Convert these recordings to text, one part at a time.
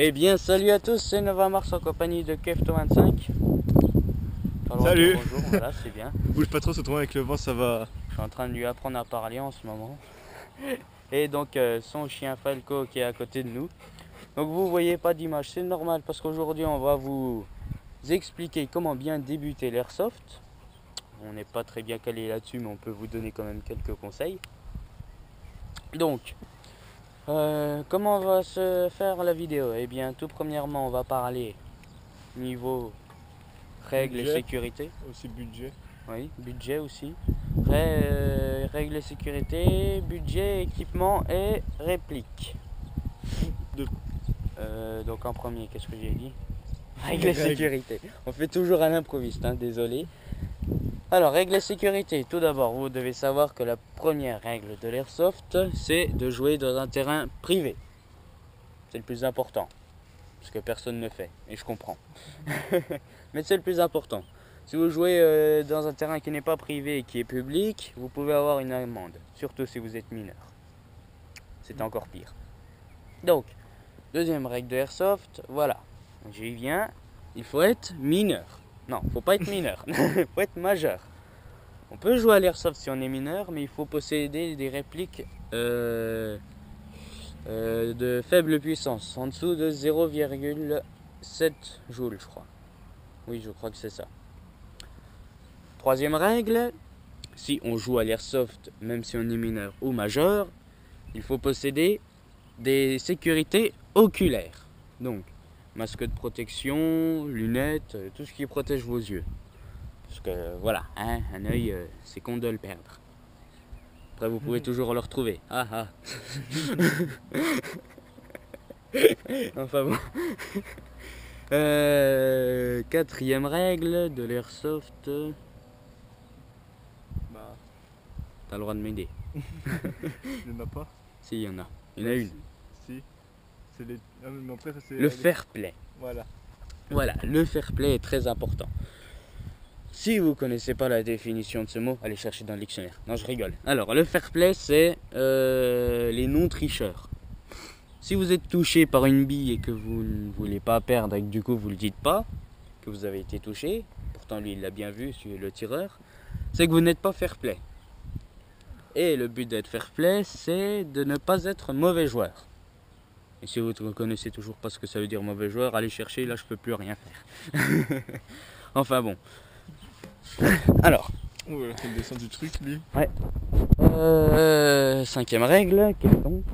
Eh bien, salut à tous, c'est Nova Mars en compagnie de Kefto25. Salut. Bonjour, voilà, c'est bien. Bouge pas trop, se trouve avec le vent, ça va. Je suis en train de lui apprendre à parler en ce moment. Et donc, son chien Falco qui est à côté de nous. Donc, vous voyez pas d'image, c'est normal parce qu'aujourd'hui, on va vous expliquer comment bien débuter l'airsoft. On n'est pas très bien calé là-dessus, mais on peut vous donner quand même quelques conseils. Donc, comment va se faire la vidéo? Eh bien, tout premièrement, on va parler niveau règles et Budget. sécurité. Aussi budget. Oui, budget aussi. Règles et sécurité, budget, équipement et réplique. Donc en premier, qu'est-ce que j'ai dit? Règles et sécurité. On fait toujours à l'improviste, hein, désolé. Alors, règles et sécurité. Tout d'abord, vous devez savoir que la première règle de l'airsoft, c'est de jouer dans un terrain privé. C'est le plus important. Ce que personne ne fait, et je comprends. Mais c'est le plus important. Si vous jouez dans un terrain qui n'est pas privé et qui est public, vous pouvez avoir une amende, surtout si vous êtes mineur. C'est encore pire. Donc, deuxième règle de Airsoft, voilà. J'y viens, il faut être mineur. Non, il ne faut pas être mineur, il faut être majeur. On peut jouer à l'Airsoft si on est mineur, mais il faut posséder des répliques de faible puissance, en dessous de 0,7 joules, je crois. Oui, je crois que c'est ça. Troisième règle, si on joue à l'airsoft, même si on est mineur ou majeur, il faut posséder des sécurités oculaires. Donc, masque de protection, lunettes, tout ce qui protège vos yeux. Parce que voilà, hein, un œil, c'est con de le perdre. Après, vous pouvez toujours le retrouver. Ah ah. Enfin bon. Quatrième règle de l'airsoft. Bah, T'as le droit de m'aider. il n'y en a pas. Si, il y en a. Il y en a une. Si. C'est les. Ah, mais après, ça, c'est Le fair play. Voilà. Voilà, le fair play est très important. Si vous ne connaissez pas la définition de ce mot, allez chercher dans le dictionnaire. Non, je rigole. Alors, le fair play, c'est les non-tricheurs. Si vous êtes touché par une bille et que vous ne voulez pas perdre et que du coup vous ne le dites pas, que vous avez été touché, pourtant lui il l'a bien vu, le tireur, c'est que vous n'êtes pas fair play. Et le but d'être fair play, c'est de ne pas être mauvais joueur. Et si vous ne connaissez toujours pas ce que ça veut dire mauvais joueur, allez chercher, là je peux plus rien faire. Enfin bon. Alors. Oh, là, il descend du truc, lui. Ouais. Cinquième règle, question.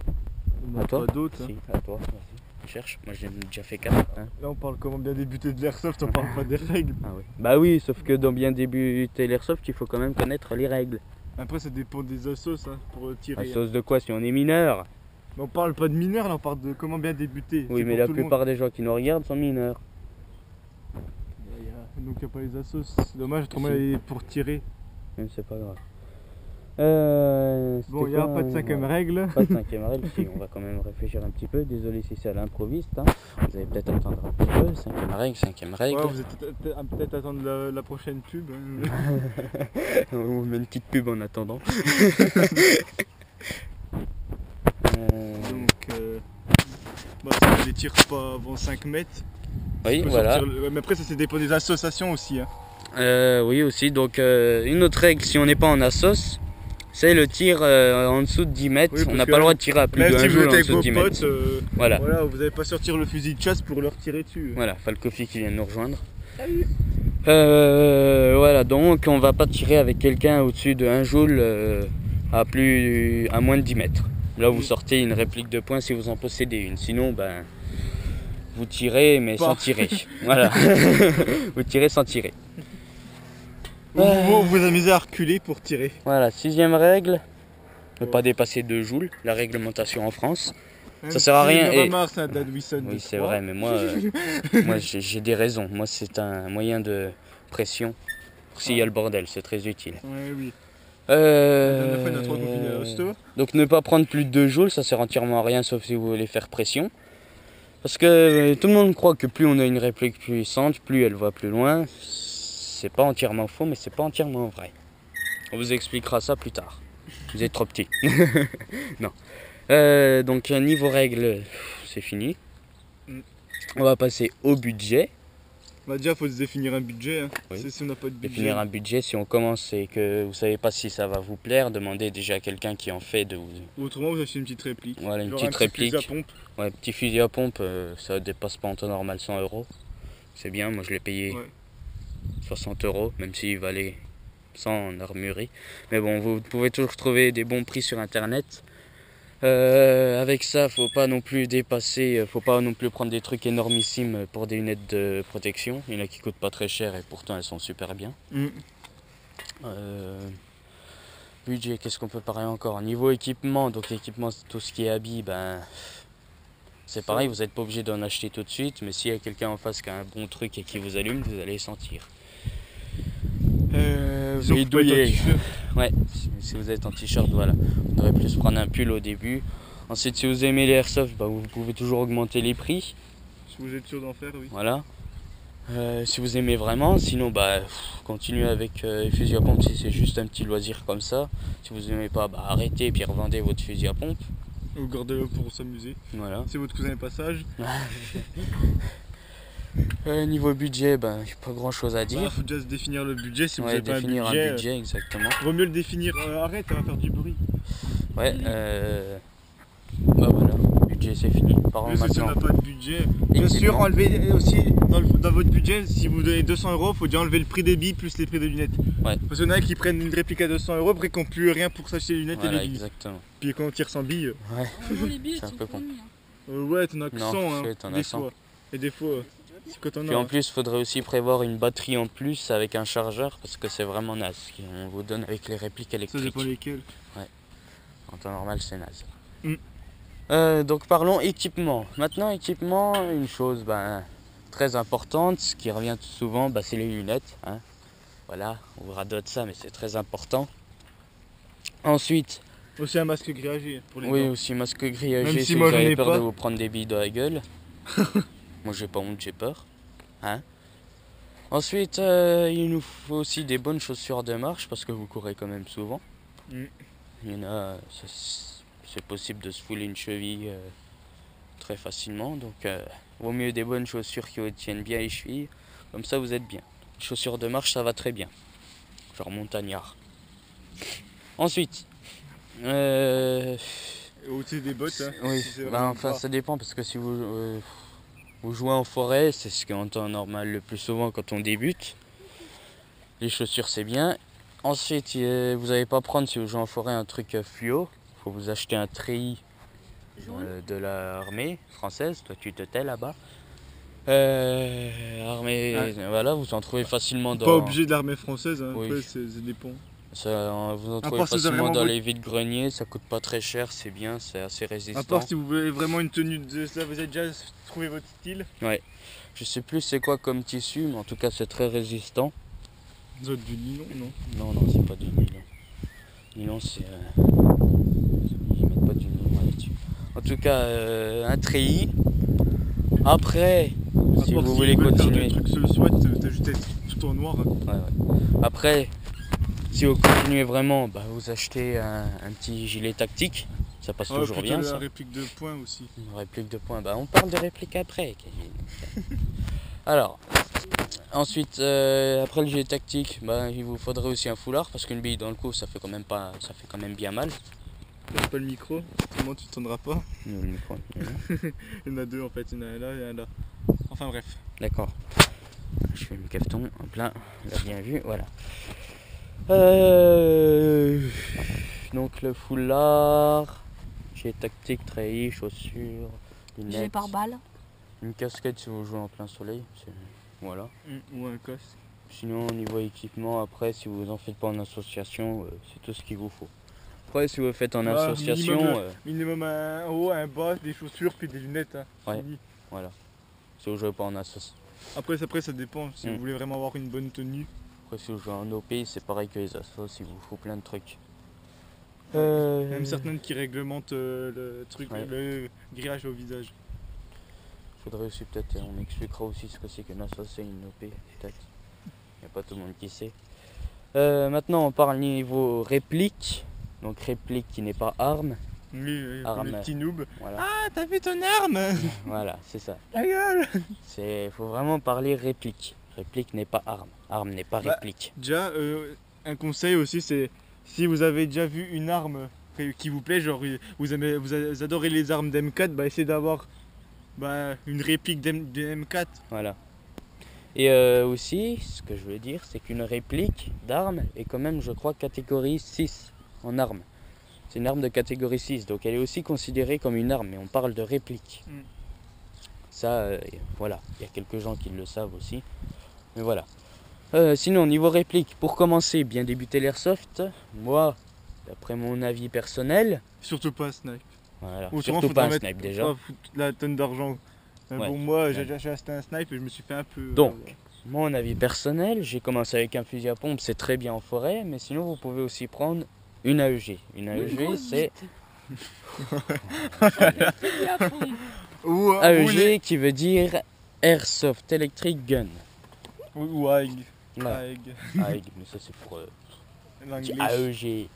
On n'a pas d'autres. Si, à toi, vas-y. Cherche, moi j'ai déjà fait 4. Hein. Là, on parle comment bien débuter de l'airsoft, on parle pas des règles. Ah oui. Bah oui, sauf que dans bien débuter l'airsoft, il faut quand même connaître les règles. Après, ça dépend des assos hein, pour tirer. À sauce de quoi si on est mineur? Mais on parle pas de mineurs, là, on parle de comment bien débuter. Oui, mais la plupart des gens qui nous regardent sont mineurs. Donc, il n'y a pas les assos. C'est dommage, autrement, pour tirer. Mais c'est pas grave. Bon, il n'y a pas de cinquième règle. Pas de cinquième règle, si, on va quand même réfléchir un petit peu. Désolé si c'est à l'improviste. Hein. Vous allez peut-être attendre un petit peu. Cinquième règle. Ouais, vous allez peut-être attendre la prochaine pub. Hein. On met une petite pub en attendant. Donc, ça les tire pas avant 5 mètres. Oui, voilà. Mais après, ça dépend des associations aussi. Hein. Oui, aussi. Donc, une autre règle, si on n'est pas en assos, c'est le tir en dessous de 10 mètres. Oui, on n'a pas le droit de tirer à plus de 1 joule en dessous de 10 mètres. Voilà, vous n'allez pas sortir le fusil de chasse pour leur tirer dessus. Voilà, Falcofi qui vient de nous rejoindre. Salut. Voilà, donc on va pas tirer avec quelqu'un au-dessus de 1 joule à moins de 10 mètres. Là, vous sortez une réplique de poing si vous en possédez une. Sinon, ben, vous tirez mais sans tirer. Voilà, vous tirez sans tirer. Vous vous amusez à reculer pour tirer. Voilà, sixième règle, ne pas dépasser 2 joules, la réglementation en France. Ça sert à rien. Oui, c'est vrai, mais moi, moi j'ai des raisons. Moi, c'est un moyen de pression. S'il y a le bordel, c'est très utile. Ouais, oui. Donc ne pas prendre plus de 2 joules, ça sert entièrement à rien sauf si vous voulez faire pression. Parce que tout le monde croit que plus on a une réplique puissante, plus elle va plus loin. C'est pas entièrement faux, mais c'est pas entièrement vrai. On vous expliquera ça plus tard. Vous êtes trop petit. Non. Donc niveau règles, c'est fini. On va passer au budget. Bah déjà faut se définir un budget, hein. Oui. Si on n'a pas de budget. Définir un budget, si on commence et que vous savez pas si ça va vous plaire, demandez déjà à quelqu'un qui en fait de vous. Ou autrement vous achetez une petite réplique. Voilà, une Genre petite un petit réplique. fusil à pompe. Ouais, petit fusil à pompe, ça dépasse pas en temps normal 100 euros. C'est bien, moi je l'ai payé Ouais. 60 euros, même s'il valait 100 en armurerie. Mais bon, vous pouvez toujours trouver des bons prix sur internet. Avec ça, faut pas non plus dépasser, faut pas non plus prendre des trucs énormissimes pour des lunettes de protection. Il y en a qui coûtent pas très cher et pourtant elles sont super bien. Budget, qu'est-ce qu'on peut parler encore? Niveau équipement, donc équipement, tout ce qui est habits, ben c'est pareil, vous n'êtes pas obligé d'en acheter tout de suite, mais s'il y a quelqu'un en face qui a un bon truc et qui vous allume, vous allez sentir. Sauf les faut être en douillets. t-shirt. Ouais, si vous êtes en t-shirt, voilà. Vous devrez plus prendre un pull au début. Ensuite, si vous aimez les airsoft, bah, vous pouvez toujours augmenter les prix. Si vous êtes sûr d'en faire, oui. Voilà. Si vous aimez vraiment, sinon bah continuez avec les fusils à pompe si c'est juste un petit loisir comme ça. Si vous aimez pas, bah arrêtez et puis revendez votre fusil à pompe. Ou gardez-le pour s'amuser. Voilà. Si votre cousin est passage. Niveau budget, ben pas grand chose à dire. Il faut déjà se définir le budget si vous Ouais, avez pas définir un budget. un budget exactement. Vaut mieux le définir. Arrête, ça va faire du bruit. Ouais, bah voilà, budget c'est fini. Parlons Mais si on maintenant. n'a pas de budget, bien sûr, enlevez aussi dans votre budget, si vous donnez 200 euros, il faut déjà enlever le prix des billes plus les prix des lunettes. Ouais. Parce qu'il y en a qui prennent une réplique à 200 euros, après qui n'ont plus rien pour s'acheter les lunettes Voilà, et les billes. exactement. Puis quand on tire 100 billes, Ouais, Les billets c'est un sont peu con. promis, hein. ouais, t'en as que Non, 100, hein, t'en as des 100. fois. Et des fois, c'est quand on Puis a. en plus, il faudrait aussi prévoir une batterie en plus avec un chargeur parce que c'est vraiment naze ce qu'on vous donne avec les répliques Ça électriques. dépend lesquels. En temps normal, c'est naze. Mm. Donc parlons équipement. Maintenant, équipement, une chose très importante, ce qui revient souvent, c'est les lunettes. Hein. Voilà, on vous radote ça, mais c'est très important. Ensuite, Aussi un masque grillagé pour les oui, dents. aussi masque grillagé Même si si moi, vous j'en ai avez peur pas. de vous prendre des billes dans la gueule. Moi, j'ai pas honte, j'ai peur. Hein. Ensuite, il nous faut aussi des bonnes chaussures de marche parce que vous courez quand même souvent. Mm. Il y en a, c'est possible de se fouler une cheville très facilement. Donc, vaut mieux des bonnes chaussures qui vous tiennent bien les chevilles. Comme ça, vous êtes bien. Les chaussures de marche, ça va très bien. Genre montagnard. Ensuite, Aussi des bottes. Hein, oui, si c'est vraiment enfin, pas. ça dépend parce que si vous jouez en forêt, c'est ce qu'on entend normal le plus souvent quand on débute. Les chaussures, c'est bien. Ensuite, vous n'allez pas prendre si vous jouez en forêt un truc fluo. Il faut vous acheter un treillis de l'armée française. Toi, tu te tais là-bas. Armée, voilà, vous en trouvez facilement dans. Pas obligé de l'armée française, hein. Oui. Après, ça dépend. Vous en À trouvez part si vous avez facilement vraiment dans votre- les vides-greniers. Ça coûte pas très cher, c'est bien, c'est assez résistant. À part si vous voulez vraiment une tenue de ça, vous avez déjà trouvé votre style. Je sais plus c'est quoi comme tissu, mais en tout cas, c'est très résistant. Vous êtes du nylon, non? Non, c'est pas du nylon. Nylon, c'est. Ils mettent pas du nylon là-dessus. En tout cas, un treillis. Après, si À part vous voulez veulent faire continuer. des trucs sur le SWAT, t'as juste à être tout en noir. Hein. Ouais. Après, si vous continuez vraiment, vous achetez un petit gilet tactique. Ça passe Ah, toujours plutôt bien, la ça. réplique de poing aussi. Une réplique de points. On parle de réplique après, Kevin. Alors, ensuite, après le gilet tactique, il vous faudrait aussi un foulard parce qu'une bille dans le cou, ça fait quand même bien mal. Lâche pas le micro, autrement tu t'entendras pas. Non, le micro, Il y en a deux en fait, il y en a un là et un là. Enfin bref. D'accord. Je fais le cafeton en plein. On l'a bien vu, voilà. Donc le foulard, gilet tactique, treillis, chaussures, Gilet lunettes, pare-balles. une casquette si vous jouez en plein soleil. Voilà. Ou un casque. Sinon, au niveau équipement, après, si vous en faites pas en association, c'est tout ce qu'il vous faut. Après, si vous faites en association, Minimum un haut, un bas, des chaussures puis des lunettes. Hein. Ouais. Fini. voilà. Si vous jouez pas en association. Après ça dépend. Si vous voulez vraiment avoir une bonne tenue. Après, si vous jouez en OP, c'est pareil que les assos, il vous faut plein de trucs. Même certaines qui réglementent le truc, Ouais. le grillage au visage. Faudrait aussi peut-être, on expliquera aussi ce que c'est qu'une assos et une OP, peut-être. Il n'y a pas tout le monde qui sait. Maintenant, on parle niveau réplique. Donc réplique qui n'est pas arme. Oui, Arme. le petit noob. Voilà, Ah, t'as vu ton arme? voilà, c'est ça. Ta gueule! Faut vraiment parler réplique. Réplique n'est pas arme. Arme n'est pas Bah, réplique. Déjà, un conseil aussi, c'est si vous avez déjà vu une arme qui vous plaît, genre vous adorez les armes d'M4, bah essayez d'avoir une réplique d'M4. Voilà. Et aussi, ce que je veux dire, c'est qu'une réplique d'arme est quand même, je crois, catégorie 6 en arme. C'est une arme de catégorie 6, donc elle est aussi considérée comme une arme, mais on parle de réplique. Mm. Ça, voilà, il y a quelques gens qui le savent aussi. Mais voilà. Sinon, niveau réplique, pour commencer, bien débuter l'airsoft, moi, d'après mon avis personnel, Surtout pas snipe. voilà, Autrement, surtout faudra pas un mettre- snipe déjà. faudra foutre la tonne d'argent. Ouais. Bon, moi, j'ai Ouais. déjà acheté un snipe et je me suis fait un peu. Donc, mon avis personnel, j'ai commencé avec un fusil à pompe, c'est très bien en forêt, mais sinon vous pouvez aussi prendre une AEG. Une AEG, c'est ou AEG qui veut dire Airsoft Electric Gun. ou AEG. Ouais, AEG. AEG, mais ça c'est pour L'anglais. AEG.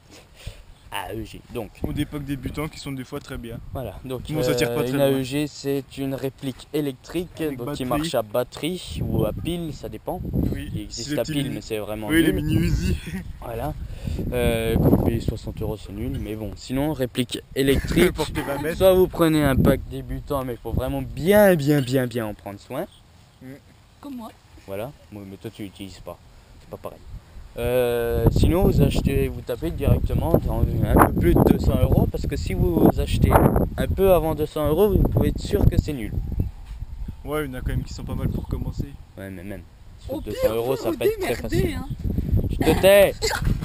AEG. Donc, Ou des packs débutants qui sont des fois très bien. voilà. Donc, Bon, ça tire pas très une loin. AEG, c'est une réplique électrique Avec donc, qui batterie. marche à batterie ou à pile, ça dépend. Oui. Il existe C'est la les pile, petits mais c'est vraiment Oui, les nul. mini Uzi. Voilà. Vous payez 60 €, c'est nul. Mais bon, sinon, réplique électrique. Portez 20 mètres. Soit vous prenez un pack débutant, mais il faut vraiment bien en prendre soin. Comme moi. Voilà. Bon, mais toi, tu l'utilises pas. C'est pas pareil. Sinon, vous tapez directement dans un peu plus de 200 € parce que si vous achetez un peu avant 200 €, vous pouvez être sûr que c'est nul. Ouais, il y en a quand même qui sont pas mal pour commencer. Ouais, mais même. Sur Au 200 pire, €, ça vous peut être très démerdez, facile. hein. Tu te tais.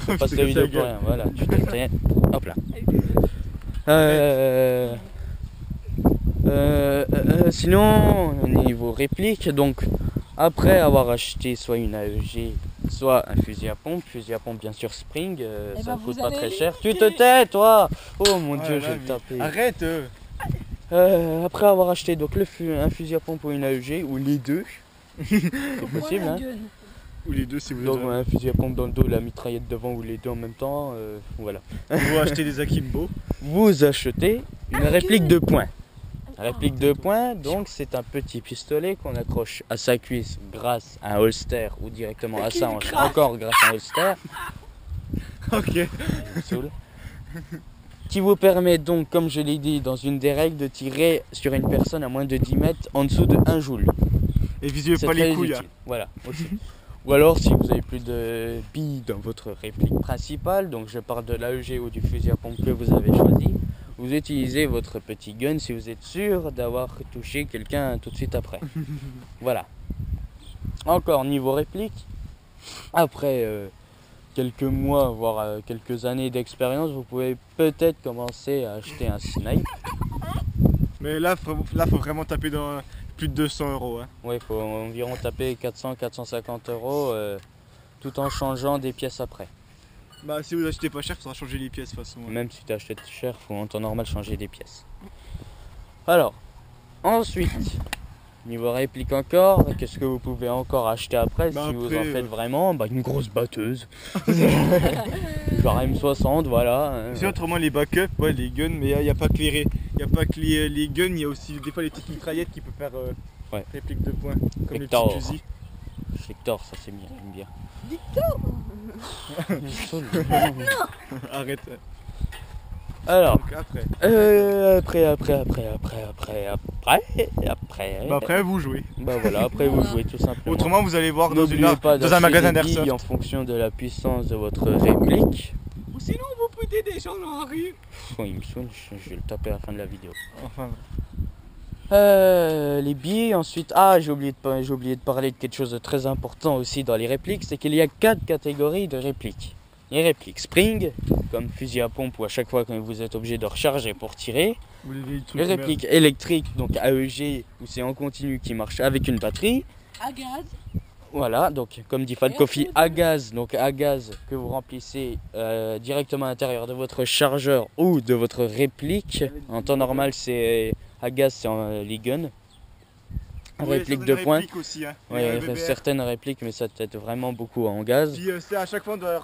Je passe te la casse vidéo la pour gueule. rien. Voilà, tu te tais. Hop là. Sinon, au niveau réplique, donc après avoir acheté soit une AEG, soit un fusil à pompe bien sûr Spring, Eh ça ben, ne coûte vous pas allez très cher. Tu te tais, toi! Oh mon Ouais, dieu, là, je vais le mais- taper. Arrête Après avoir acheté donc un fusil à pompe ou une AEG, ou les deux, c'est possible, Voilà, hein. gun. Ou les deux si vous Donc avez. un fusil à pompe dans le dos, la mitraillette devant ou les deux en même temps, voilà. Vous achetez des Akimbo. Vous achetez une réplique de poing. Réplique de poing, donc c'est un petit pistolet qu'on accroche à sa cuisse grâce à un holster ou directement à sa hanche, encore grâce à un holster, Ok. ça me saoule. Qui vous permet donc, comme je l'ai dit dans une des règles, de tirer sur une personne à moins de 10 mètres en dessous de 1 joule. Et visez C'est pas très les couilles. utile. Voilà, aussi. Ou alors si vous avez plus de billes dans votre réplique principale, donc je parle de l'AEG ou du fusil à pompe que vous avez choisi, vous utilisez votre petit gun si vous êtes sûr d'avoir touché quelqu'un tout de suite après. Voilà. Encore niveau réplique, après quelques mois, voire quelques années d'expérience, vous pouvez peut-être commencer à acheter un snipe. Mais là, faut vraiment taper dans plus de 200 €. Hein. Ouais, il faut environ taper 400-450 € tout en changeant des pièces après. Bah, si vous achetez pas cher, il faudra changer les pièces de toute façon. hein. Même si tu achètes cher, il faut en temps normal changer des pièces. Alors, ensuite, niveau réplique encore, qu'est-ce que vous pouvez encore acheter après Bah si vous en après, faites vraiment? Bah, une grosse batteuse. Genre M60, voilà. C'est autrement les backups, ouais, les guns, mais il n'y a pas que les guns, il y a aussi des fois les petites mitraillettes qui peuvent faire Ouais. réplique de poing, comme Victor. les petits fusils. Victor, ça c'est bien, j'aime bien. Victor. Il me saoule. Arrête. Alors, Donc après. Après. Bah après vous jouez. Bah voilà, après vous jouez tout simplement. Autrement vous allez voir N'oubliez pas dans un d'acheter magasin des billes d'airsoft. en fonction de la puissance de votre réplique. Ou sinon, vous putez des gens dans la rue. Oh, il me saoule, je vais le taper à la fin de la vidéo. Enfin, Les billes, ensuite, j'ai oublié de parler de quelque chose de très important aussi dans les répliques, c'est qu'il y a 4 catégories de répliques. Les répliques spring, comme fusil à pompe où à chaque fois que vous êtes obligé de recharger pour tirer. vous les trucs Les de merde. répliques électriques, donc AEG, où c'est en continu qui marche avec une batterie. À gaz. Voilà, donc comme dit Fat Et Coffee, après, à gaz, donc à gaz que vous remplissez directement à l'intérieur de votre chargeur ou de votre réplique. En temps normal, c'est à gaz, c'est les guns. Ouais, Réplique certaines de poing. répliques aussi, hein. Ouais, Les BBR. certaines répliques, mais ça t'aide vraiment beaucoup en gaz. Puis c'est à chaque fois on doit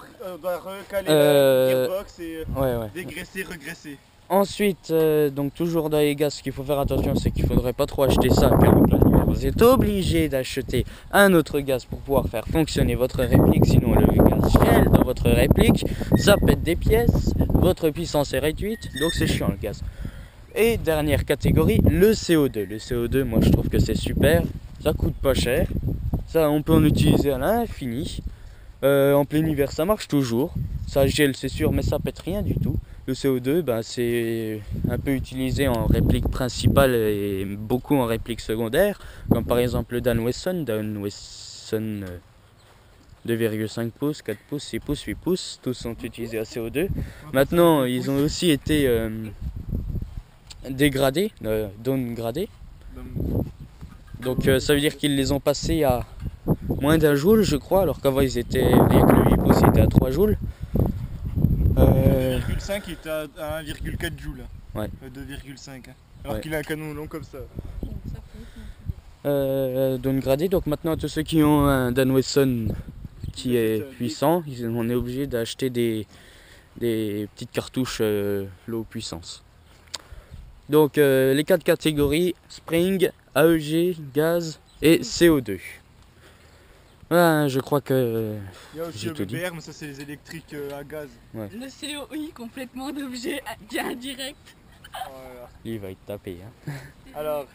recaler Euh, la gearbox et Ouais. dégraisser, regresser. Ensuite, donc toujours dans les gaz, ce qu'il faut faire attention, c'est qu'il faudrait pas trop acheter ça, car en plein hiver, vous êtes obligé d'acheter un autre gaz pour pouvoir faire fonctionner votre réplique, sinon le gaz gèle dans votre réplique, ça pète des pièces, votre puissance est réduite, donc c'est chiant le gaz. Et dernière catégorie, le CO2. Le CO2, moi je trouve que c'est super, ça coûte pas cher, ça on peut en utiliser à l'infini. En plein hiver ça marche toujours, ça gèle c'est sûr, mais ça pète rien du tout. Le CO2, ben, c'est un peu utilisé en réplique principale et beaucoup en réplique secondaire, comme par exemple le Dan Wesson 2,5 pouces, 4 pouces, 6 pouces, 8 pouces, tous sont utilisés à CO2. Maintenant, ils ont aussi été dégradés, downgradés. Donc ça veut dire qu'ils les ont passés à moins d'1 joule, je crois, alors qu'avant ils étaient, rien que le 8 pouces, ils étaient à 3 joules. 2,5 il était à 1,4 joules. Ouais. 2,5. Alors Ouais. qu'il a un canon long comme ça. Downgradé, donc maintenant tous ceux qui ont un Dan Wesson qui est puissant, on est obligé d'acheter des petites cartouches low puissance. Donc les 4 catégories, Spring, AEG, gaz et CO2. Voilà, je crois que Il y a aussi j'ai le tout dit. BBR, mais ça c'est les électriques à gaz. Le COI complètement d'objet indirect. Voilà. lui il va être tapé. Hein. Alors,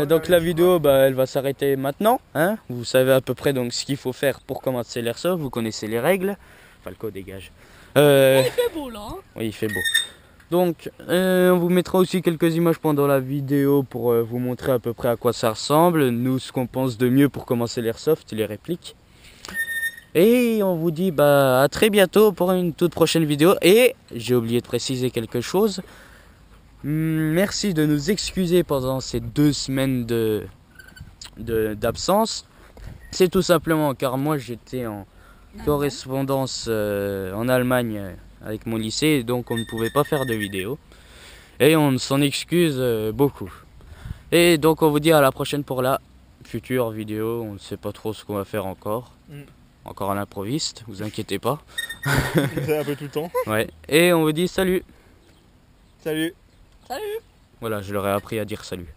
Donc la vidéo elle va s'arrêter maintenant. Hein. Vous savez à peu près donc ce qu'il faut faire pour commencer l'airsoft, vous connaissez les règles. Falco dégage. Il fait beau là. Hein. Oui, il fait beau. Donc, on vous mettra aussi quelques images pendant la vidéo pour vous montrer à peu près à quoi ça ressemble. Nous, ce qu'on pense de mieux pour commencer l'airsoft, les répliques. Et on vous dit à très bientôt pour une toute prochaine vidéo. Et j'ai oublié de préciser quelque chose. Merci de nous excuser pendant ces 2 semaines d'absence. C'est tout simplement car moi j'étais en correspondance en Allemagne avec mon lycée, donc on ne pouvait pas faire de vidéo. Et on s'en excuse beaucoup. Et donc on vous dit à la prochaine pour la future vidéo. On ne sait pas trop ce qu'on va faire encore. Encore à l'improviste, vous inquiétez pas. c'est un peu tout le temps. Ouais. Et on vous dit salut. Salut. Salut. Voilà, je leur ai appris à dire salut.